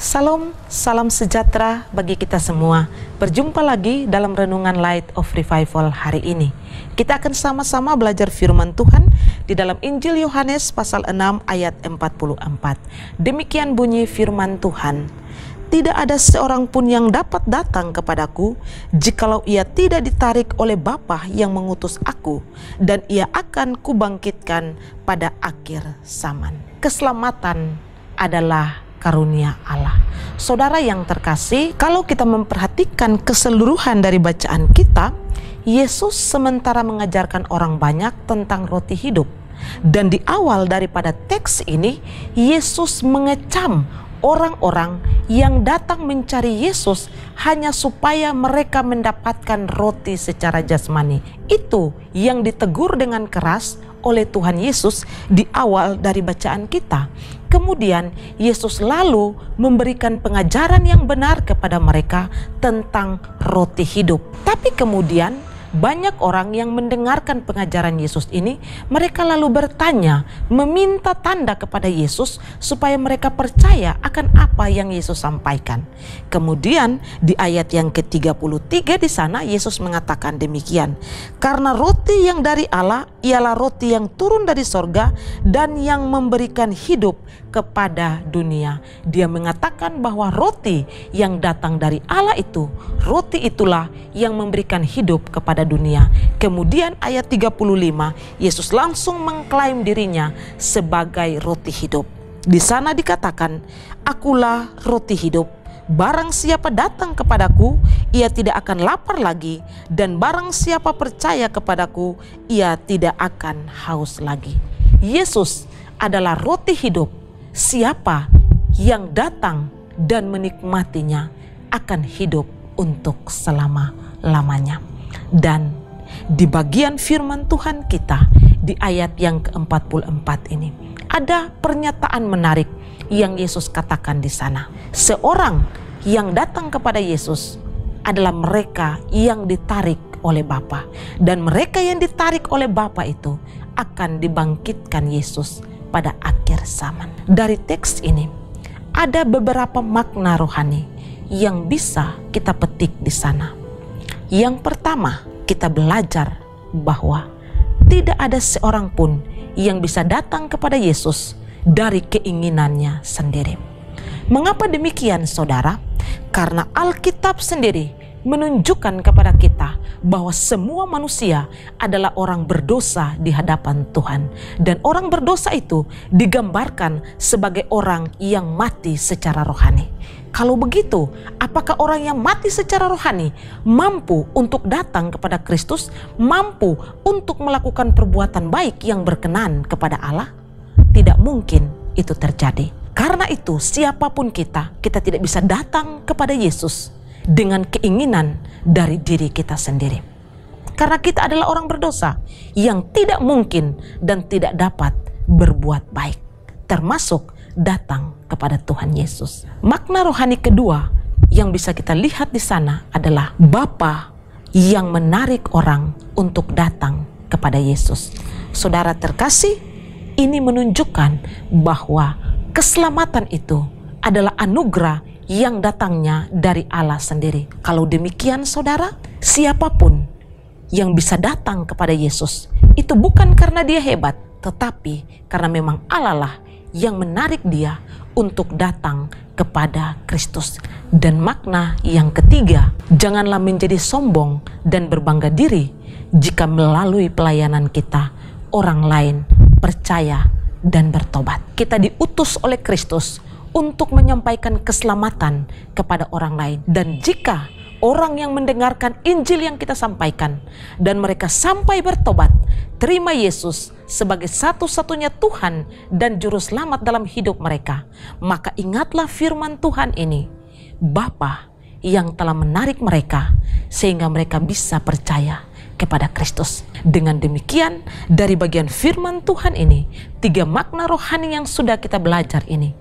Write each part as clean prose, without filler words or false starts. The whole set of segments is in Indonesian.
Salam, salam sejahtera bagi kita semua. Berjumpa lagi dalam Renungan Light of Revival hari ini. Kita akan sama-sama belajar firman Tuhan di dalam Injil Yohanes pasal 6 ayat 44. Demikian bunyi firman Tuhan. Tidak ada seorang pun yang dapat datang kepadaku jikalau ia tidak ditarik oleh Bapa yang mengutus aku, dan ia akan kubangkitkan pada akhir zaman. Keselamatan adalah karunia Allah. Saudara yang terkasih, kalau kita memperhatikan keseluruhan dari bacaan kita, Yesus sementara mengajarkan orang banyak tentang roti hidup. Dan di awal daripada teks ini, Yesus mengecam orang-orang yang datang mencari Yesus hanya supaya mereka mendapatkan roti secara jasmani. Itu yang ditegur dengan keras oleh Tuhan Yesus di awal dari bacaan kita. Kemudian Yesus lalu memberikan pengajaran yang benar kepada mereka tentang roti hidup. Tapi kemudian banyak orang yang mendengarkan pengajaran Yesus ini, mereka lalu bertanya, meminta tanda kepada Yesus supaya mereka percaya akan apa yang Yesus sampaikan. Kemudian di ayat yang ke-33 di sana Yesus mengatakan demikian, karena roti yang dari Allah ialah roti yang turun dari sorga dan yang memberikan hidup kepada dunia. Dia mengatakan bahwa roti yang datang dari Allah itu, roti itulah yang memberikan hidup kepada dunia. Kemudian ayat 35, Yesus langsung mengklaim dirinya sebagai roti hidup. Di sana dikatakan, akulah roti hidup. Barang siapa datang kepadaku, ia tidak akan lapar lagi, dan barang siapa percaya kepadaku, ia tidak akan haus lagi. Yesus adalah roti hidup. Siapa yang datang dan menikmatinya akan hidup untuk selama-lamanya. Dan di bagian firman Tuhan kita di ayat yang ke-44 ini ada pernyataan menarik yang Yesus katakan di sana. Seorang yang datang kepada Yesus adalah mereka yang ditarik oleh Bapa, dan mereka yang ditarik oleh Bapa itu akan dibangkitkan Yesus pada akhir zaman. Dari teks ini ada beberapa makna rohani yang bisa kita petik di sana. Yang pertama, kita belajar bahwa tidak ada seorang pun yang bisa datang kepada Yesus dari keinginannya sendiri. Mengapa demikian, saudara? Karena Alkitab sendiri menunjukkan kepada kita bahwa semua manusia adalah orang berdosa di hadapan Tuhan. Dan orang berdosa itu digambarkan sebagai orang yang mati secara rohani. Kalau begitu, apakah orang yang mati secara rohani mampu untuk datang kepada Kristus, mampu untuk melakukan perbuatan baik yang berkenan kepada Allah? Tidak mungkin itu terjadi. Karena itu, siapapun kita tidak bisa datang kepada Yesus dengan keinginan dari diri kita sendiri. Karena kita adalah orang berdosa yang tidak mungkin dan tidak dapat berbuat baik, termasuk datang kepada Tuhan Yesus. Makna rohani kedua yang bisa kita lihat di sana adalah Bapa yang menarik orang untuk datang kepada Yesus. Saudara terkasih, ini menunjukkan bahwa keselamatan itu adalah anugerah yang datangnya dari Allah sendiri. Kalau demikian, saudara, siapapun yang bisa datang kepada Yesus itu bukan karena dia hebat, tetapi karena memang Allah lah yang menarik dia untuk datang kepada Kristus. Dan makna yang ketiga, janganlah menjadi sombong dan berbangga diri jika melalui pelayanan kita orang lain percaya dan bertobat. Kita diutus oleh Kristus untuk menyampaikan keselamatan kepada orang lain. Dan jika orang yang mendengarkan Injil yang kita sampaikan dan mereka sampai bertobat, terima Yesus sebagai satu-satunya Tuhan dan Juru Selamat dalam hidup mereka, maka ingatlah firman Tuhan ini, Bapa yang telah menarik mereka sehingga mereka bisa percaya kepada Kristus. Dengan demikian, dari bagian firman Tuhan ini, 3 makna rohani yang sudah kita belajar ini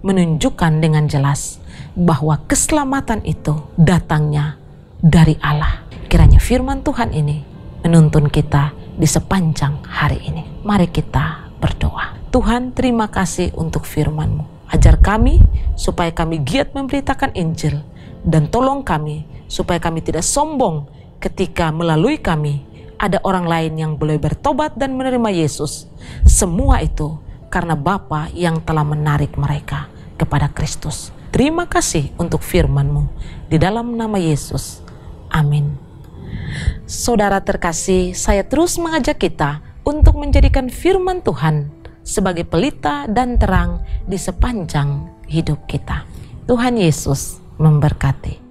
menunjukkan dengan jelas bahwa keselamatan itu datangnya dari Allah. Kiranya firman Tuhan ini menuntun kita di sepanjang hari ini. Mari kita berdoa. Tuhan, terima kasih untuk firman-Mu. Ajar kami supaya kami giat memberitakan Injil, dan tolong kami supaya kami tidak sombong ketika melalui kami ada orang lain yang boleh bertobat dan menerima Yesus. Semua itu karena Bapa yang telah menarik mereka kepada Kristus. Terima kasih untuk firman-Mu. Di dalam nama Yesus. Amin. Saudara terkasih, saya terus mengajak kita untuk menjadikan firman Tuhan sebagai pelita dan terang di sepanjang hidup kita. Tuhan Yesus memberkati.